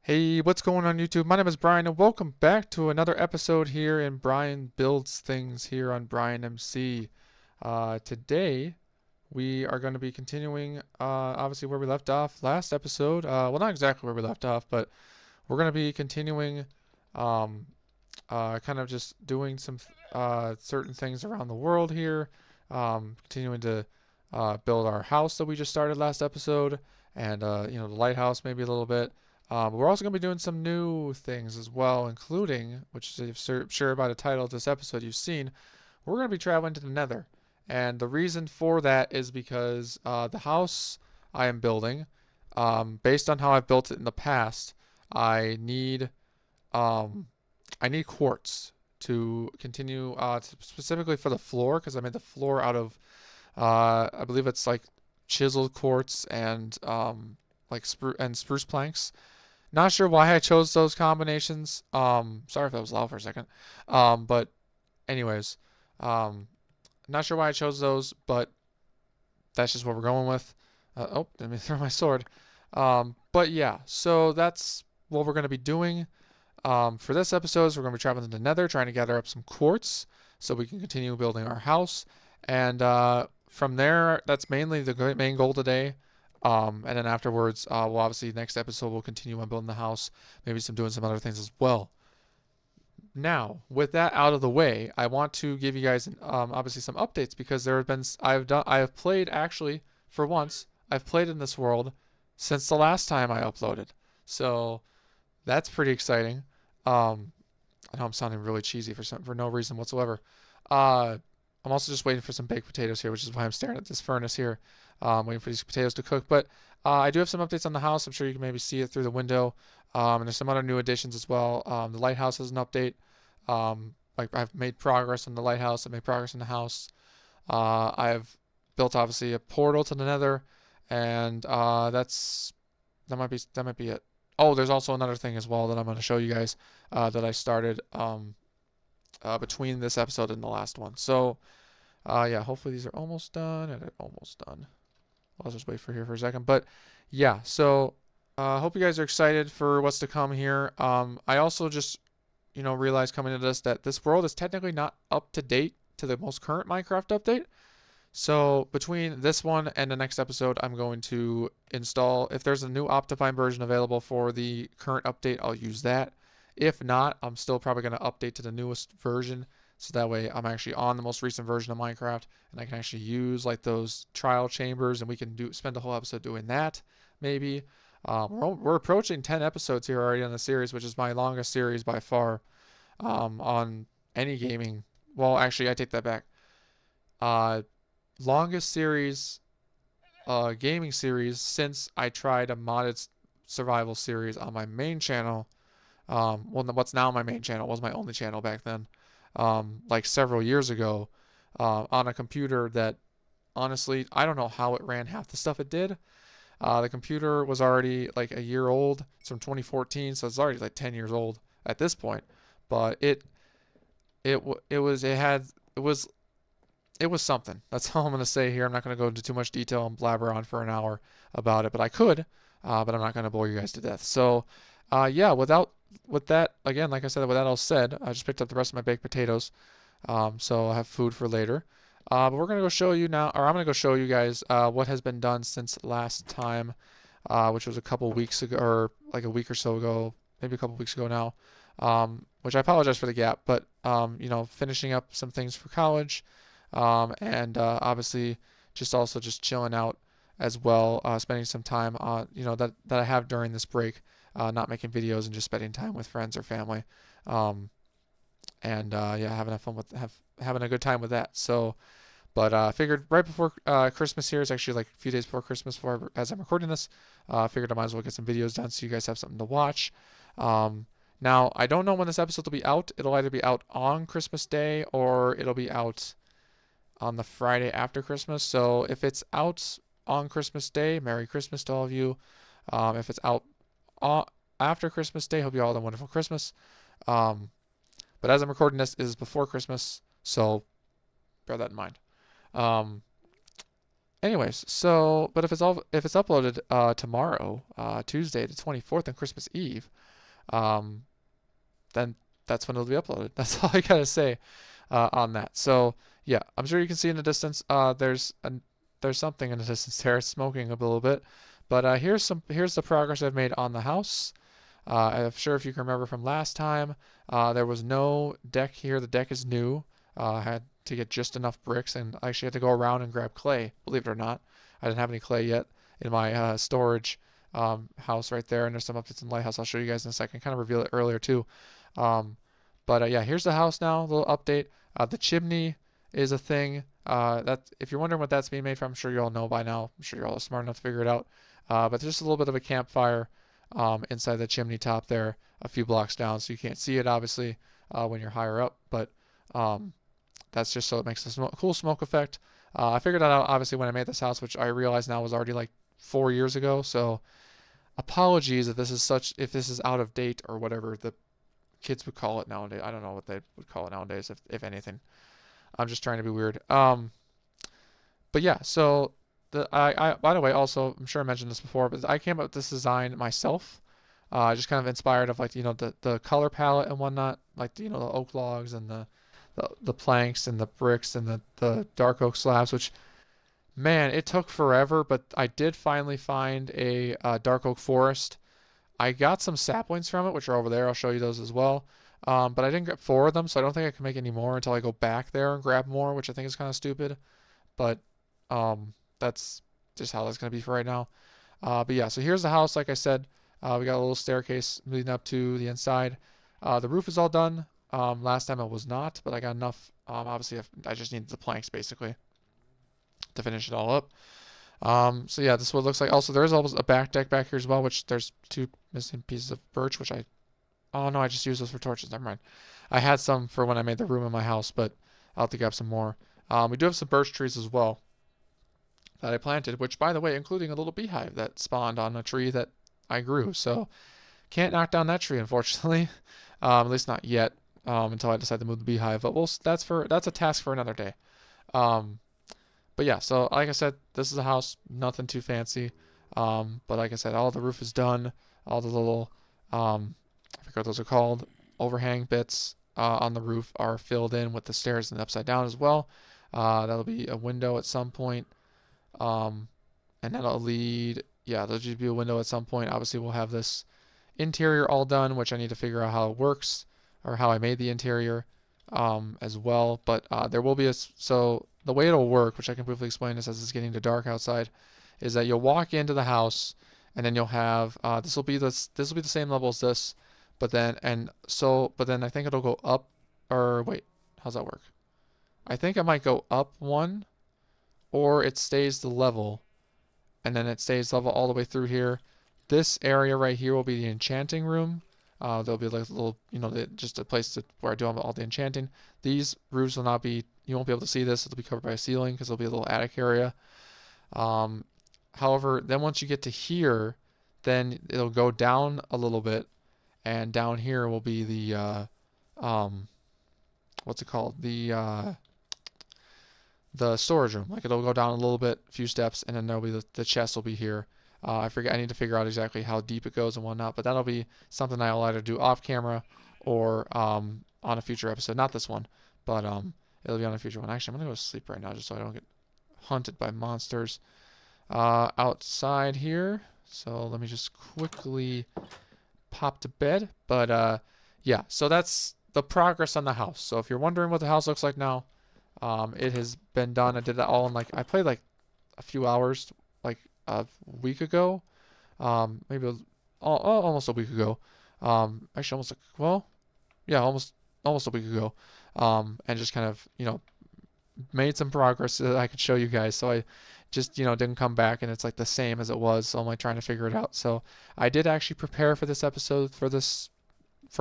Hey, what's going on YouTube? My name is Brian and welcome back to another episode here in Brian Builds Things here on Brian MC. Today we are going to be continuing obviously where we left off last episode. Well, not exactly where we left off, but we're going to be continuing um, kind of just doing some certain things around the world here. Continuing to build our house that we just started last episode and the lighthouse maybe a little bit. But we're also going to be doing some new things as well, including, which I'm sure by the title of this episode you've seen, we're going to be traveling to the Nether. And the reason for that is because the house I am building, based on how I've built it in the past, I need um, I need quartz to continue, specifically for the floor, because I made the floor out of, I believe it's like chiseled quartz and like spruce planks. Not sure why I chose those combinations. Sorry if that was loud for a second. But anyways, um, not sure why I chose those, but that's just what we're going with. Oh, let me throw my sword. But yeah, so that's what we're going to be doing. For this episode, we're going to be traveling to Nether, trying to gather up some quartz so we can continue building our house. And from there, that's mainly the main goal today. And then afterwards, we'll obviously next episode we'll continue on building the house, maybe doing some other things as well. Now, with that out of the way, I want to give you guys obviously some updates because there have been I have played actually for once I've played in this world since the last time I uploaded, so that's pretty exciting. Um, I know I'm sounding really cheesy for no reason whatsoever. Uh, I'm also just waiting for some baked potatoes here, which is why I'm staring at this furnace here, waiting for these potatoes to cook. But I do have some updates on the house. I'm sure you can maybe see it through the window. And there's some other new additions as well. The lighthouse has an update. Like I've made progress on the lighthouse. I've made progress in the house. I've built obviously a portal to the Nether, and that might be it. Oh, there's also another thing as well that I'm going to show you guys that I started between this episode and the last one. So yeah, hopefully these are almost done. And almost done. I'll just wait for here for a second. But yeah, so hope you guys are excited for what's to come here. I also just realized coming into this that this world is technically not up to date to the most current Minecraft update. So between this one and the next episode, I'm going to install, if there's a new Optifine version available for the current update, I'll use that. If not, I'm still probably going to update to the newest version. So that way I'm actually on the most recent version of Minecraft and I can actually use like those trial chambers and we can spend a whole episode doing that maybe. We're approaching 10 episodes here already on the series, which is my longest series by far on any gaming. Well, actually, I take that back. Uh, Longest series, gaming series since I tried a modded survival series on my main channel. Well, what's now my main channel was my only channel back then. Like several years ago, on a computer that honestly I don't know how it ran half the stuff it did. The computer was already like a year old. It's from 2014, so it's already like 10 years old at this point. But it was it was something. That's all I'm going to say here. I'm not going to go into too much detail and blabber on for an hour about it, but I could, but I'm not going to bore you guys to death. So, yeah, with that, again, like I said, with that all said, I just picked up the rest of my baked potatoes, so I'll have food for later. But we're going to go show you now, or I'm going to go show you guys what has been done since last time, which was a couple weeks ago, or like a week or so ago, maybe a couple weeks ago now, which I apologize for the gap, but, finishing up some things for college. And obviously just also just chilling out as well, spending some time that I have during this break, not making videos and just spending time with friends or family, and yeah, having a good time with that. So, but I figured right before Christmas here, it's actually like a few days before Christmas, as I'm recording this, figured I might as well get some videos done so you guys have something to watch. Now I don't know when this episode will be out. It'll either be out on Christmas Day or it'll be out on the Friday after Christmas. So if it's out on Christmas Day, Merry Christmas to all of you. If it's out after Christmas Day, hope you all had a wonderful Christmas. But as I'm recording this, it is before Christmas, so bear that in mind. Um, anyways, so but if it's uploaded tomorrow, Tuesday the 24th, on Christmas Eve, um, then that's when it'll be uploaded. That's all I gotta say on that. So yeah, I'm sure you can see in the distance. There's something in the distance there. It's smoking a little bit. But here's the progress I've made on the house. I'm sure if you can remember from last time, there was no deck here. The deck is new. I had to get just enough bricks, and I actually had to go around and grab clay. Believe it or not, I didn't have any clay yet in my storage house right there. And there's some updates in the lighthouse. I'll show you guys in a second. Kind of revealed it earlier too. Um, but yeah, here's the house now. A little update. The chimney is a thing. That if you're wondering what that's being made from, I'm sure you all know by now. I'm sure you're all smart enough to figure it out. But there's just a little bit of a campfire inside the chimney top there, a few blocks down, so you can't see it obviously when you're higher up. But um, that's just so it makes a cool smoke effect. I figured that out obviously when I made this house, which I realize now was already like 4 years ago. So apologies if this is out of date or whatever the kids would call it nowadays. I don't know what they would call it nowadays, if anything. I'm just trying to be weird. But yeah, so I by the way, also I'm sure I mentioned this before, but I came up with this design myself. Just kind of inspired of like the color palette and whatnot, like the oak logs and the planks and the bricks and the dark oak slabs. Which man, it took forever, but I did finally find a dark oak forest. I got some saplings from it, which are over there. I'll show you those as well. But I didn't get 4 of them, so I don't think I can make any more until I go back there and grab more, which I think is kind of stupid. But that's just how that's going to be for right now. But yeah, so here's the house. Like I said, we got a little staircase leading up to the inside. The roof is all done. Last time it was not, but I got enough. Obviously, I just needed the planks basically to finish it all up. So yeah, this is what it looks like. Also, there is almost a back deck back here as well, which there's 2 missing pieces of birch, which oh no, I just used those for torches. Never mind. I had some for when I made the room in my house, but I'll have to grab some more. We do have some birch trees as well that I planted, which by the way, including a little beehive that spawned on a tree that I grew. So can't knock down that tree, unfortunately. At least not yet, until I decide to move the beehive. But that's a task for another day. Um, but yeah, so like I said, this is a house, nothing too fancy. But like I said, all the roof is done. All the little, I forget what those are called, overhang bits on the roof are filled in with the stairs and the upside down as well. That'll be a window at some point. Um, and that'll lead, yeah, there'll just be a window at some point. Obviously, we'll have this interior all done, which I need to figure out how it works or how I made the interior as well. But there will be so the way it'll work, which I can briefly explain this as it's getting to dark outside, is that you'll walk into the house and then you'll have this will be the same level as this, but then I think it'll go up, or wait, how's that work? I think I might go up one, or it stays the level, and then it stays level all the way through here. This area right here will be the enchanting room. There'll be like a little, just a place where I do all the enchanting. These roofs will not be, you won't be able to see this. It'll be covered by a ceiling because there'll be a little attic area. Um, However, then once you get to here, then it'll go down a little bit, and down here will be um, what's it called? The storage room. Like it'll go down a little bit, a few steps, and then there'll be the chest will be here. I need to figure out exactly how deep it goes and whatnot, but that'll be something I'll either do off camera or on a future episode. Not this one, but it'll be on a future one. Actually, I'm gonna go to sleep right now just so I don't get hunted by monsters outside here. So let me just quickly pop to bed. But yeah, so that's the progress on the house. So if you're wondering what the house looks like now, it has been done. I did that all in I played like a few hours, like a week ago, maybe almost a week ago. Actually, almost a week ago. And just kind of made some progress so that I could show you guys. So I just didn't come back and it's like the same as it was. So I'm like trying to figure it out. So I did actually prepare for this episode for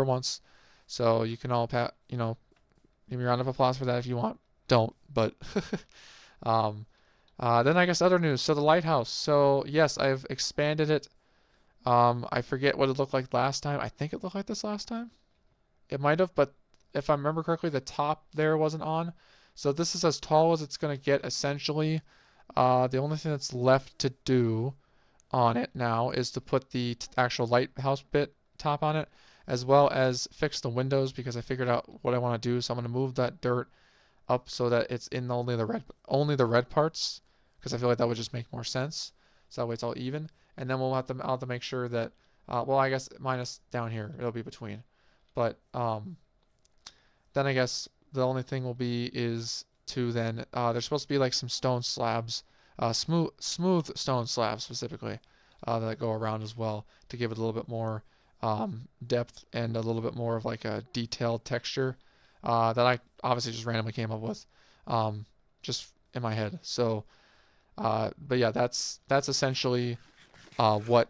once. So you can all give me a round of applause for that if you want. Don't, but then I guess other news. So the lighthouse. So yes, I've expanded it. I forget what it looked like last time. I think it looked like this last time. It might have, but if I remember correctly, the top there wasn't on. So this is as tall as it's going to get essentially. The only thing that's left to do on it now is to put the actual lighthouse bit top on it, as well as fix the windows because I figured out what I want to do. So I'm going to move that dirt up so that it's in only the red parts, because I feel like that would just make more sense. So that way it's all even, and then I'll have to make sure that well, I guess minus down here it'll be between, but then I guess the only thing will be is to then there's supposed to be like some stone slabs, smooth stone slabs specifically, that go around as well to give it a little bit more depth and a little bit more of like a detailed texture that I obviously just randomly came up with, just in my head. So, but yeah, that's essentially what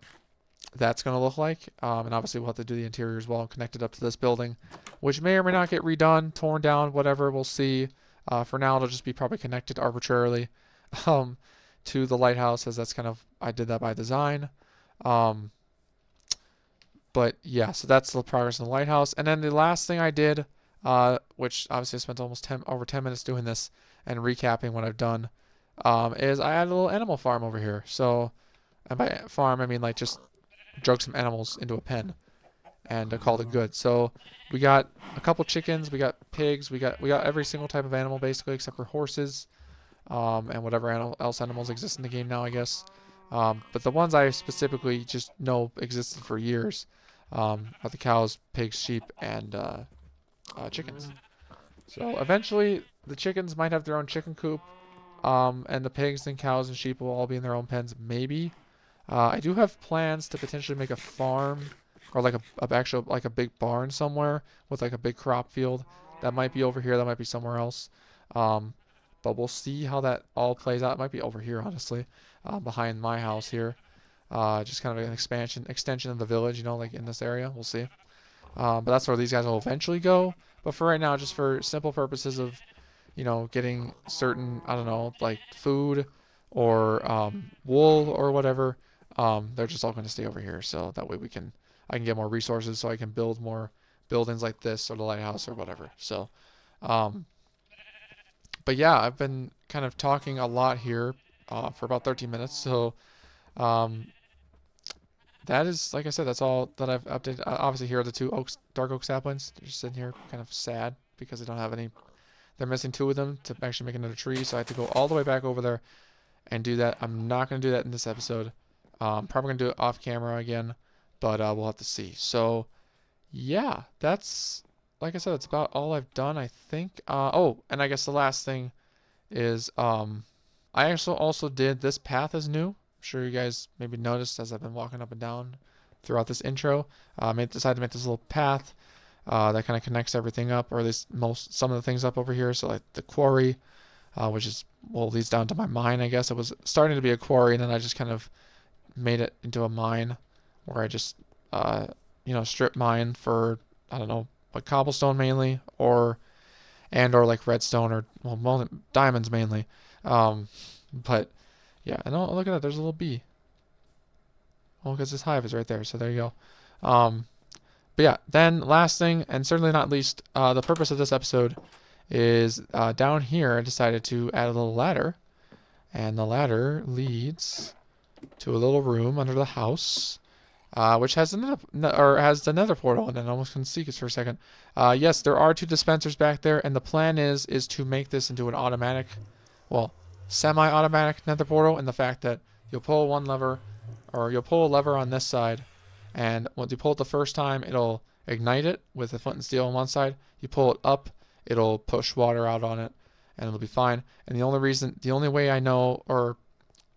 that's going to look like. And obviously we'll have to do the interior as well and connect it up to this building, which may or may not get redone, torn down, whatever. We'll see. For now, it'll just be probably connected arbitrarily to the lighthouse, as that's kind of, I did that by design. But yeah, so that's the progress in the lighthouse. And then the last thing I did, which obviously I spent almost over 10 minutes doing this and recapping what I've done, is I added a little animal farm over here. So, and by farm, I mean like just drug some animals into a pen and called it good. So we got a couple chickens, we got pigs, we got every single type of animal basically except for horses, and whatever animals exist in the game now, I guess. But the ones I specifically just know existed for years are the cows, pigs, sheep, and chickens. So eventually the chickens might have their own chicken coop, and the pigs and cows and sheep will all be in their own pens, maybe. I do have plans to potentially make a farm, or like a big barn somewhere with like a big crop field. That might be over here, that might be somewhere else. But we'll see how that all plays out. It might be over here, honestly, behind my house here. Just kind of an extension of the village, you know, like in this area. We'll see. But that's where these guys will eventually go. But for right now, just for simple purposes of, you know, getting certain, I don't know, like food or wool or whatever, they're just all going to stay over here. So that way I can get more resources so I can build more buildings like this or the lighthouse or whatever. So, but yeah, I've been kind of talking a lot here for about 13 minutes. So, that is, like I said, that's all that I've updated. Obviously, here are the two dark oak saplings. They're just sitting here kind of sad because they don't have any. They're missing two of them to actually make another tree. So I have to go all the way back over there and do that. I'm not going to do that in this episode. Probably going to do it off camera again, but we'll have to see. So, yeah, that's, like I said, that's about all I've done, I think. Oh, and I guess the last thing is I also did this path is new. I'm sure you guys maybe noticed as I've been walking up and down throughout this intro. Decided to make this little path that kind of connects everything up, or at least some of the things up over here. So like the quarry, which is, well, leads down to my mine, I guess. It was starting to be a quarry, and then I just kind of made it into a mine where I just, strip mine for, I don't know, like cobblestone mainly, or like redstone, or, well, diamonds mainly. But yeah, and oh, look at that, there's a little bee. Well, because this hive is right there, so there you go. But yeah, then last thing, and certainly not least, the purpose of this episode is down here I decided to add a little ladder, and the ladder leads to a little room under the house, which has has the nether portal, and I almost couldn't see this for a second. Yes, there are two dispensers back there, and the plan is to make this into an automatic, well, semi-automatic nether portal, in the fact that you'll pull one lever, or you'll pull a lever on this side, and once you pull it the first time, it'll ignite it with a flint and steel on one side. You pull it up, it'll push water out on it, and it'll be fine. And the only way I know, or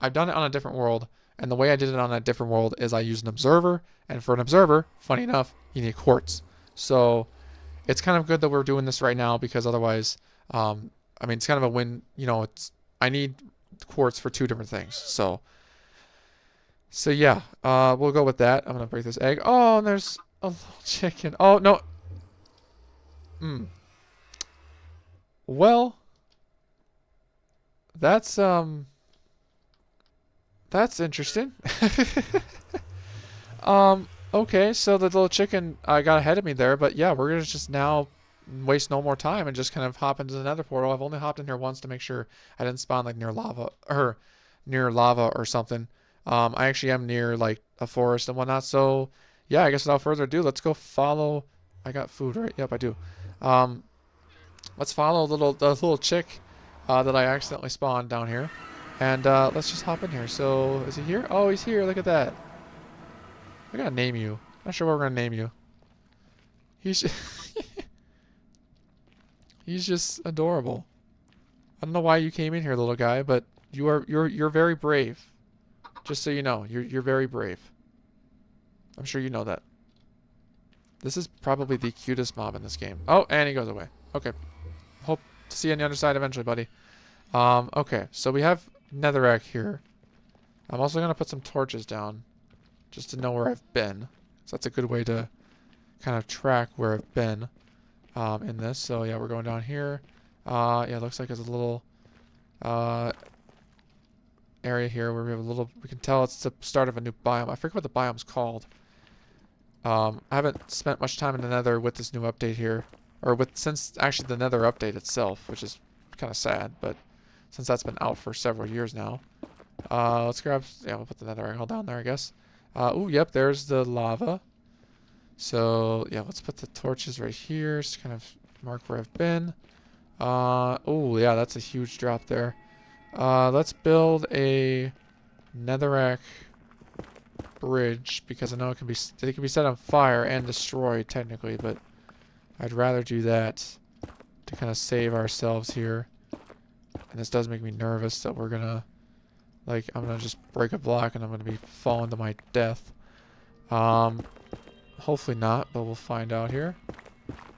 I've done it on a different world, and the way I did it on a different world is I used an observer, and for an observer, funny enough, you need quartz. So it's kind of good that we're doing this right now, because otherwise, it's kind of a win, I need quartz for two different things. So yeah, we'll go with that. I'm gonna break this egg. Oh, and there's a little chicken. Oh, no. Well, that's interesting. Okay, so the little chicken got ahead of me there, but yeah, we're gonna just now waste no more time and just kind of hop into the nether portal. I've only hopped in here once to make sure I didn't spawn like near lava or something. I actually am near like a forest and whatnot. So yeah, I guess without further ado, let's go follow. I got food, right? Yep, I do. Let's follow the little chick that I accidentally spawned down here. And let's just hop in here. So is he here? Oh, he's here. Look at that. We gotta name you. Not sure what we're gonna name you. He's he's just adorable. I don't know why you came in here, little guy, but you're very brave. Just so you know, you're very brave. I'm sure you know that. This is probably the cutest mob in this game. Oh, and he goes away. Okay. Hope to see you on the other side eventually, buddy. Okay, so we have netherrack here. I'm also gonna put some torches down, just to know where I've been. So that's a good way to kind of track where I've been in this. So yeah, we're going down here. Yeah, it looks like there's a little area here where we have a little. We can tell it's the start of a new biome. I forget what the biome's called. I haven't spent much time in the Nether with this new update here, or since actually the Nether update itself, which is kind of sad, but since that's been out for several years now. Let's grab. Yeah, we'll put the Nether all down there, I guess. Oh, yep, there's the lava. So yeah, let's put the torches right here. Just kind of mark where I've been. Oh yeah, that's a huge drop there. Let's build a netherrack bridge because I know they can be set on fire and destroyed technically, but I'd rather do that to kind of save ourselves here. And this does make me nervous that we're gonna, like, I'm gonna just break a block and I'm gonna be falling to my death. Hopefully not, but we'll find out here.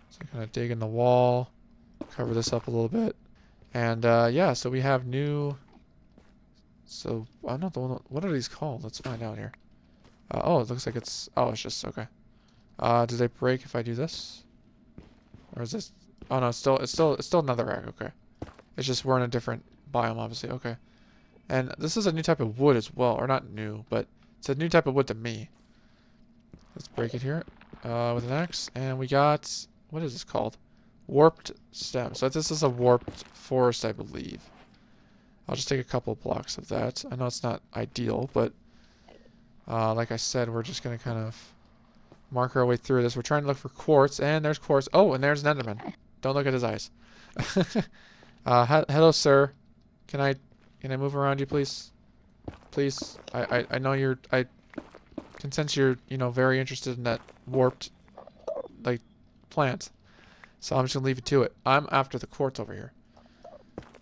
So kind of dig in the wall, cover this up a little bit. And yeah, so we have new. So I'm not the one. What are these called? Let's find out here. Oh, it looks like it's. Oh, it's just okay. Do they break if I do this? Or is this? Oh no, it's still netherrack. Okay. It's just we're in a different biome, obviously. Okay. And this is a new type of wood as well, or not new, but it's a new type of wood to me. Let's break it here with an axe, and we got, what is this called? Warped stem. So this is a warped forest, I believe. I'll just take a couple blocks of that. I know it's not ideal, but like I said, we're just going to kind of mark our way through this. We're trying to look for quartz, and there's quartz. Oh, and there's an enderman. Don't look at his eyes. Hello, sir. Can I move around you, please? Please. I know I can sense you're, very interested in that warped, like, plant. So I'm just going to leave you to it. I'm after the quartz over here.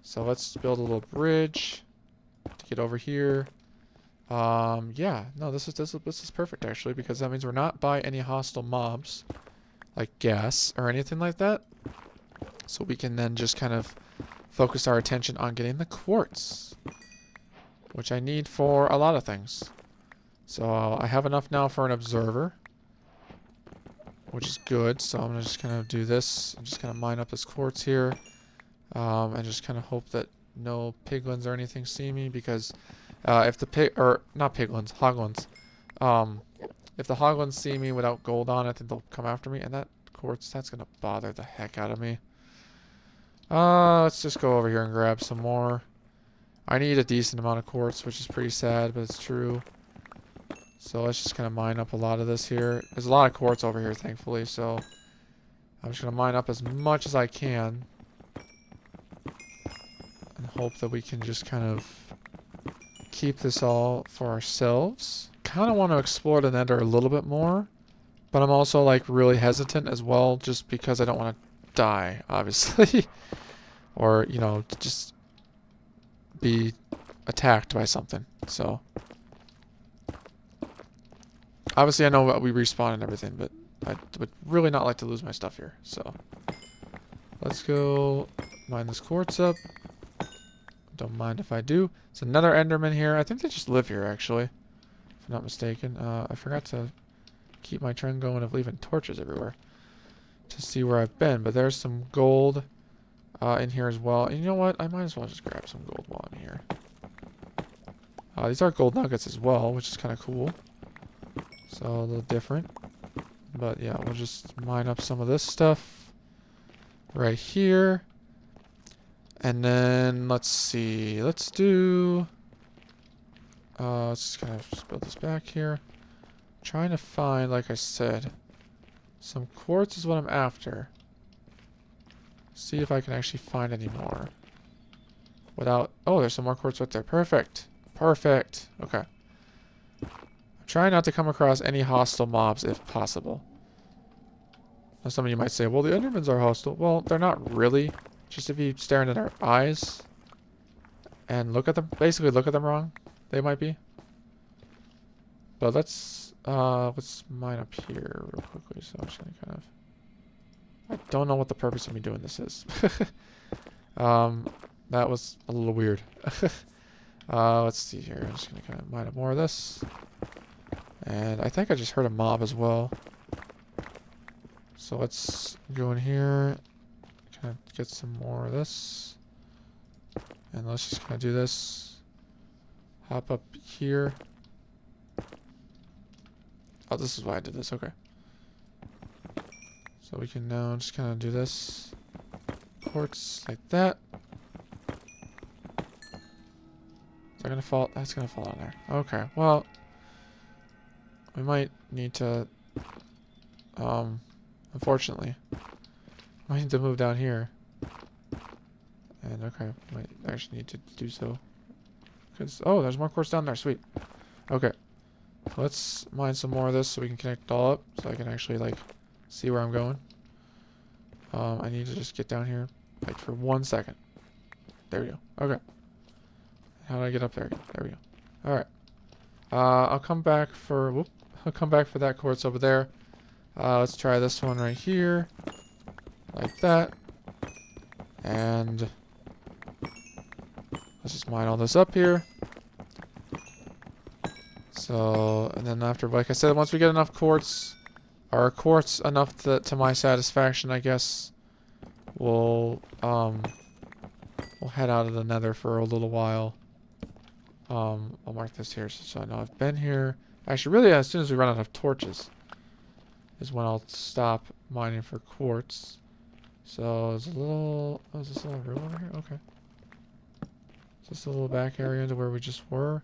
So let's build a little bridge to get over here. Yeah, no, this is perfect, actually, because that means we're not by any hostile mobs, like gas or anything like that. So we can then just kind of focus our attention on getting the quartz, which I need for a lot of things. So I have enough now for an observer, which is good. So I'm going to just kind of do this. I'm just going to mine up this quartz here. And just kind of hope that no piglins or anything see me, because if the hoglins. If the hoglins see me without gold on it, then they'll come after me, and that quartz, that's going to bother the heck out of me. Let's just go over here and grab some more. I need a decent amount of quartz, which is pretty sad, but it's true. So let's just kind of mine up a lot of this here. There's a lot of quartz over here, thankfully, so I'm just going to mine up as much as I can and hope that we can just kind of keep this all for ourselves. Kind of want to explore the Nether a little bit more, but I'm also like really hesitant as well, just because I don't want to die, obviously. Or, just be attacked by something. So obviously I know we respawn and everything, but I would really not like to lose my stuff here. So let's go mine this quartz up. Don't mind if I do. It's another enderman here. I think they just live here, actually, if I'm not mistaken. I forgot to keep my trend going of leaving torches everywhere to see where I've been. But there's some gold in here as well. And you know what? I might as well just grab some gold while I'm here. These are gold nuggets as well, which is kind of cool. So a little different. But yeah, we'll just mine up some of this stuff. right here. And then let's see. Let's do. Let's just kind of just build this back here. Trying to find, like I said, some quartz is what I'm after. See if I can actually find any more. Without... Oh, there's some more quartz right there. Perfect. Perfect. Okay. I'm trying not to come across any hostile mobs if possible. Now some of you might say, well, the Endermans are hostile. Well, they're not really. Just if you stare into their eyes and look at them, basically look at them wrong, they might be. But let's mine up here real quickly. So I'm just gonna kind of... I don't know what the purpose of me doing this is. That was a little weird. Let's see here. I'm just gonna kind of mine up more of this. And I think I just heard a mob as well. So let's go in here, kind of get some more of this. And let's just kind of do this. Hop up here. Oh, this is why I did this. Okay. So we can now just kind of do this. Quartz like that. Is that gonna fall? That's gonna fall on there. Okay. Well, we might need to. Unfortunately, might need to move down here. And okay, might actually need to do so. Cause there's more quartz down there. Sweet. Okay. Let's mine some more of this so we can connect it all up, so I can actually like see where I'm going. I need to just get down here, like for 1 second. There we go. Okay. How do I get up there again? There we go. All right. I'll come back for I'll come back for that quartz over there. Let's try this one right here, like that, and let's just mine all this up here. So, and then after, like I said, once we get enough quartz, or quartz enough to my satisfaction, I guess, we'll head out of the Nether for a little while. I'll mark this here so I know I've been here. Actually, really, as soon as we run out of torches is when I'll stop mining for quartz. So, there's a little... Oh, is this a little room over here? Okay. Is this a little back area into where we just were?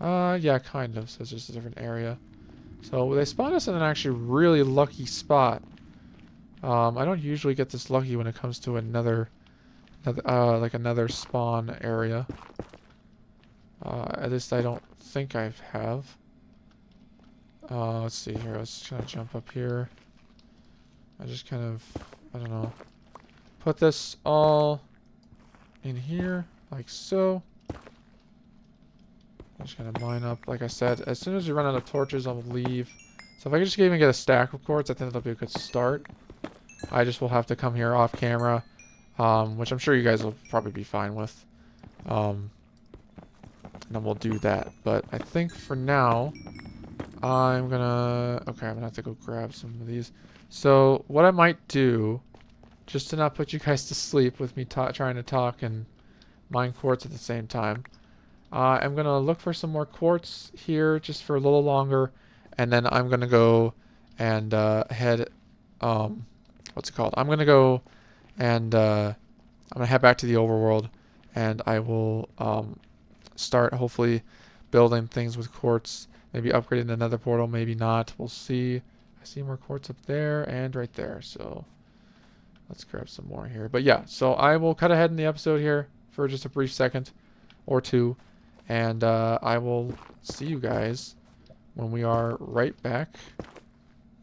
Yeah, kind of. So it's just a different area. So they spawned us in an actually really lucky spot. I don't usually get this lucky when it comes to another like another spawn area. At least I don't think I have. Let's see here. Let's kind of jump up here. I just kind of, I don't know, put this all in here like so. I'm just gonna mine up, like I said. As soon as we run out of torches, I'll leave. So if I can just even get a stack of quartz, I think that'll be a good start. I just will have to come here off camera, which I'm sure you guys will probably be fine with. And then we'll do that. But I think for now, I'm gonna... Okay, I'm gonna have to go grab some of these. So what I might do, just to not put you guys to sleep with me trying to talk and mine quartz at the same time, I'm going to look for some more quartz here just for a little longer, and then I'm going to go and head, what's it called? I'm going to go and I'm going to head back to the overworld, and I will start hopefully building things with quartz, maybe upgrading the nether portal, maybe not. We'll see. I see more quartz up there and right there, so let's grab some more here. But yeah, so I will cut ahead in the episode here for just a brief second or two. And I will see you guys when we are right back,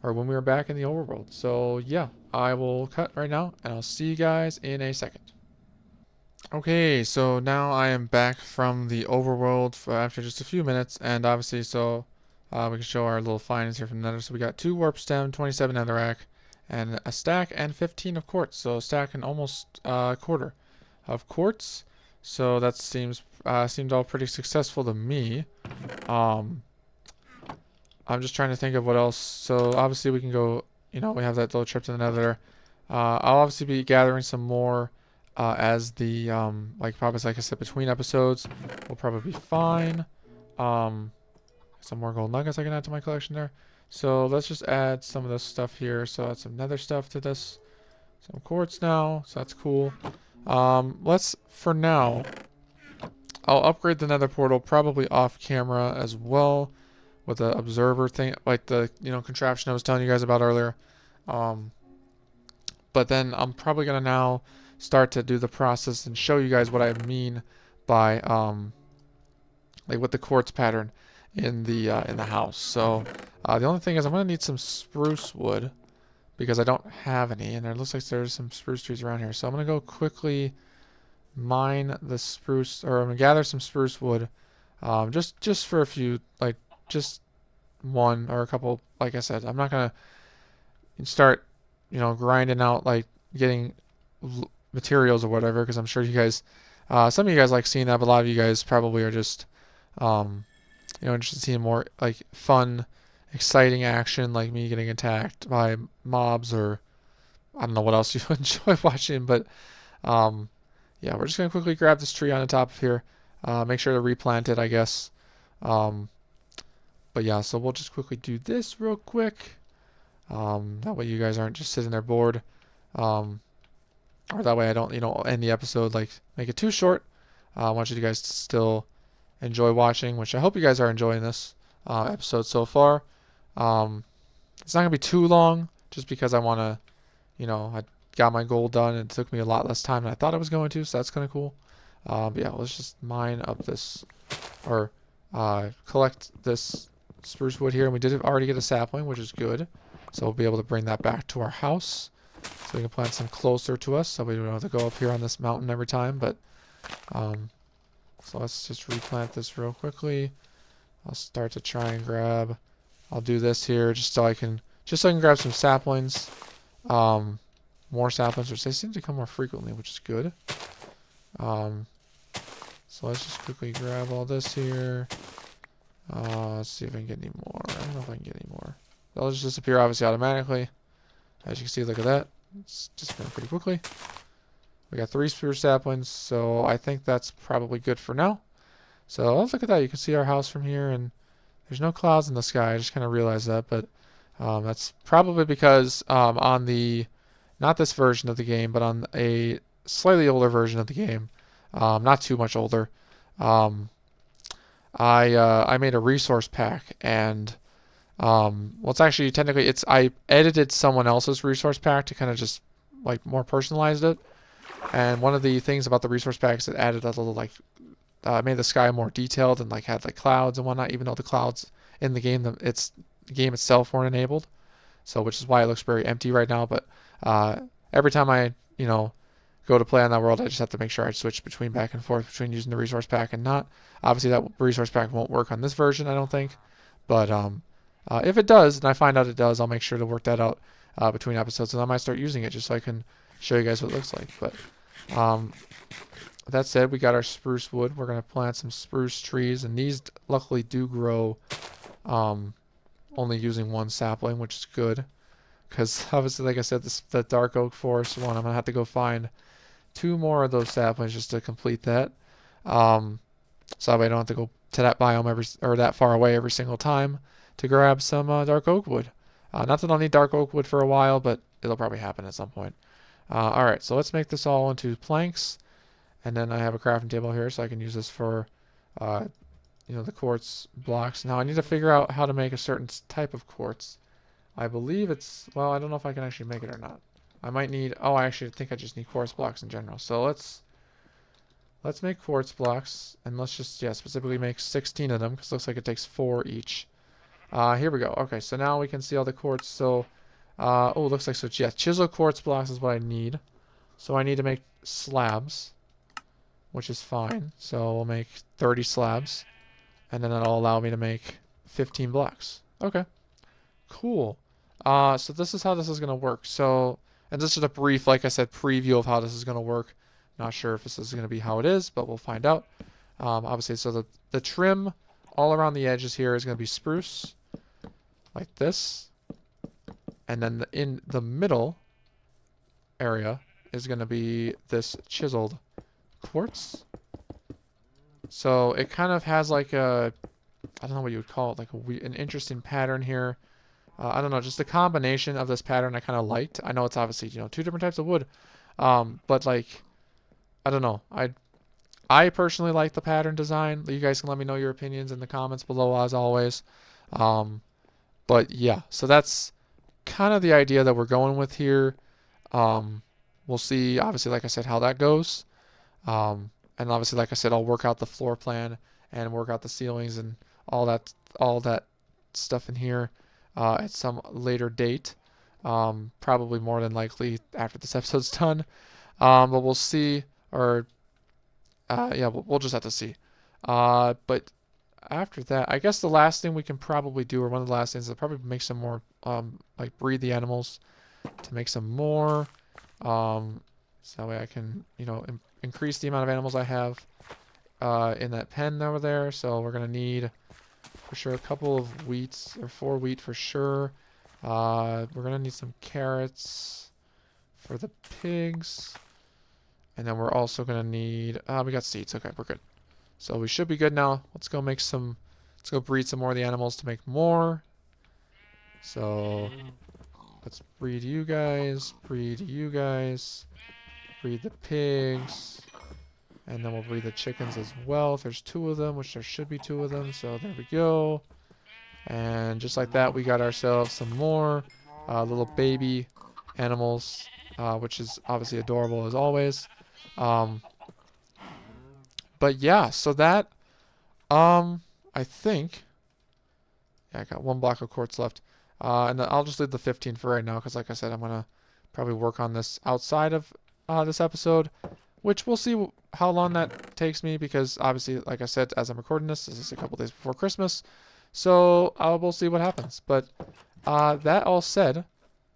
or when we are back in the overworld. So yeah, I will cut right now, and I'll see you guys in a second. Okay, so now I am back from the overworld after just a few minutes, and obviously, so we can show our little finds here from the Nether. So we got 2 warp stem, 27 netherrack, and a stack and 15 of quartz. So a stack and almost a quarter of quartz. So that seemed all pretty successful to me. I'm just trying to think of what else. So obviously we can go, we have that little trip to the Nether. I'll obviously be gathering some more as the, probably like I said, between episodes. We'll probably be fine. Some more gold nuggets I can add to my collection there. So let's just add some of this stuff here. So add some Nether stuff to this. some quartz now, so that's cool. Let's, for now, I'll upgrade the nether portal probably off camera as well with the observer thing, like the, contraption I was telling you guys about earlier. But then I'm probably going to now start to do the process and show you guys what I mean by, like with the quartz pattern in the house. So the only thing is I'm going to need some spruce wood because I don't have any, and it looks like there's some spruce trees around here. So I'm going to go quickly mine the spruce, or I'm going to gather some spruce wood, just for a few, like just one or a couple. Like I said, I'm not going to start, grinding out, like getting materials or whatever, because I'm sure you guys, some of you guys like seeing that, but a lot of you guys probably are just, interested in seeing more like fun, exciting action, like me getting attacked by mobs, or I don't know what else you enjoy watching. But yeah, we're just gonna quickly grab this tree on the top of here, make sure to replant it, I guess. But yeah, so we'll just quickly do this real quick. That way you guys aren't just sitting there bored. Or that way I don't, end the episode, like make it too short. I want you guys to still enjoy watching, which I hope you guys are enjoying this episode so far. It's not gonna be too long, just because I want to, I got my goal done, and it took me a lot less time than I thought it was going to, so that's kind of cool. But yeah, let's just mine up this, or collect this spruce wood here, and we did already get a sapling, which is good. So we'll be able to bring that back to our house, so we can plant some closer to us, so we don't have to go up here on this mountain every time. But so let's just replant this real quickly. I'll start to try and grab. I'll do this here just so I can grab some saplings, more saplings, which they seem to come more frequently, which is good. So let's just quickly grab all this here. Let's see if I can get any more. I don't know if I can get any more. They'll just disappear obviously automatically. As you can see, look at that. It's disappearing pretty quickly. We got 3 spruce saplings, so I think that's probably good for now. So let's look at that. You can see our house from here, and there's no clouds in the sky. I just kind of realized that, but that's probably because on the, not this version of the game, but on a slightly older version of the game, not too much older, I made a resource pack, and well, it's actually technically I edited someone else's resource pack to kind of just like more personalized it. And one of the things about the resource pack is it added a little like made the sky more detailed, and like had like clouds and whatnot, even though the clouds in the game the game itself weren't enabled. So which is why it looks very empty right now. But every time I go to play on that world, I just have to make sure I switch between back and forth between using the resource pack and not. Obviously that resource pack won't work on this version, I don't think. But if it does, and I find out it does, I'll make sure to work that out between episodes, and I might start using it just so I can show you guys what it looks like. But that said, we got our spruce wood. We're going to plant some spruce trees, and these luckily do grow only using 1 sapling, which is good. Because obviously, like I said, the dark oak forest one, I'm going to have to go find 2 more of those saplings just to complete that. So that way I don't have to go to that biome or that far away every single time to grab some dark oak wood. Not that I'll need dark oak wood for a while, but it'll probably happen at some point. Alright, so let's make this all into planks. And then I have a crafting table here, so I can use this for, the quartz blocks. Now I need to figure out how to make a certain type of quartz. I believe it's, well, I don't know if I can actually make it or not. I might need, oh, I actually think I just need quartz blocks in general. So let's make quartz blocks, and let's just, specifically make 16 of them, because it looks like it takes 4 each. Here we go. Okay, so now we can see all the quartz. So, oh, it looks like, so yeah, chisel quartz blocks is what I need. So I need to make slabs, which is fine. So we'll make 30 slabs, and then that'll allow me to make 15 blocks. Okay, cool. So this is how this is going to work. So, and this is a brief, like I said, preview of how this is going to work. Not sure if this is going to be how it is, but we'll find out. Obviously, so the trim all around the edges here is going to be spruce, like this. And then in the middle area is going to be this chiseled quartz. So it kind of has like a, I don't know what you would call it, like an interesting pattern here. I don't know, just the combination of this pattern I kind of liked. I know it's obviously, two different types of wood, but like, I don't know. I personally like the pattern design. You guys can let me know your opinions in the comments below, as always. Um, but yeah, so that's kind of the idea that we're going with here. Um, we'll see, obviously, like I said, how that goes. And obviously, like I said, I'll work out the floor plan and work out the ceilings and all that stuff in here at some later date. Probably more than likely after this episode's done. But we'll see, or yeah, we'll just have to see. But after that, I guess the last thing we can probably do, or one of the last things, is probably make some more, like breed the animals to make some more. So that way I can, increase the amount of animals I have in that pen over there. So we're gonna need for sure a couple of wheats, or 4 wheat for sure. We're gonna need some carrots for the pigs, and then we're also gonna need. We got seeds. Okay, we're good. So we should be good now. Let's go make some. Let's go breed some more of the animals to make more. So let's breed you guys. Breed you guys. Breed the pigs. And then we'll breed the chickens as well. If there's 2 of them, which there should be 2 of them. So there we go. And just like that, we got ourselves some more little baby animals, which is obviously adorable as always. But yeah, so that, I think, yeah, I got 1 block of quartz left. And then I'll just leave the 15 for right now, because like I said, I'm going to probably work on this outside of this episode, which we'll see how long that takes me, because obviously, like I said, as I'm recording this is a couple days before Christmas. So we'll see what happens. But that all said,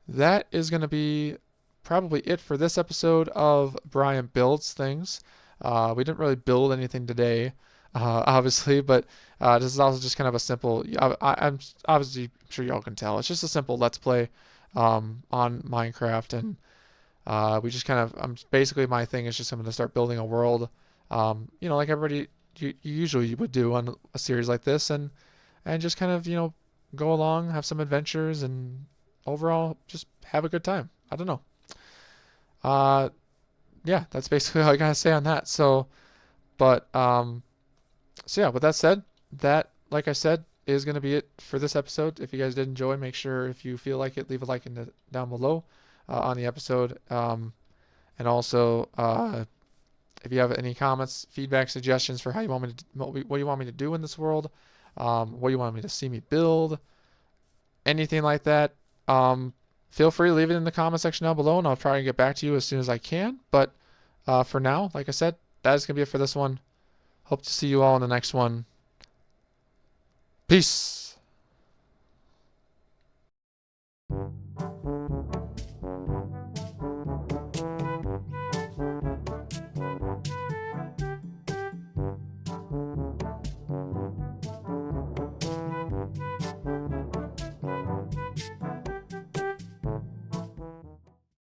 that is going to be probably it for this episode of Brian Builds Things. We didn't really build anything today, obviously, but this is also just kind of a simple. I'm obviously sure y'all can tell. It's just a simple Let's Play on Minecraft, and we just kind of. Basically, my thing is just I'm going to start building a world. Like everybody you usually would do on a series like this, and just kind of go along, have some adventures, and overall just have a good time. I don't know. Yeah, that's basically all I gotta say on that. So yeah, with that said, that, like I said, is gonna be it for this episode. If you guys did enjoy, make sure, if you feel like it, leave a like down below on the episode. And also, if you have any comments, feedback, suggestions for how you want me to, what you want me to do in this world, what you want me to see me build, anything like that, feel free to leave it in the comment section down below, and I'll try and get back to you as soon as I can. But for now, like I said, that is going to be it for this one. Hope to see you all in the next one. Peace.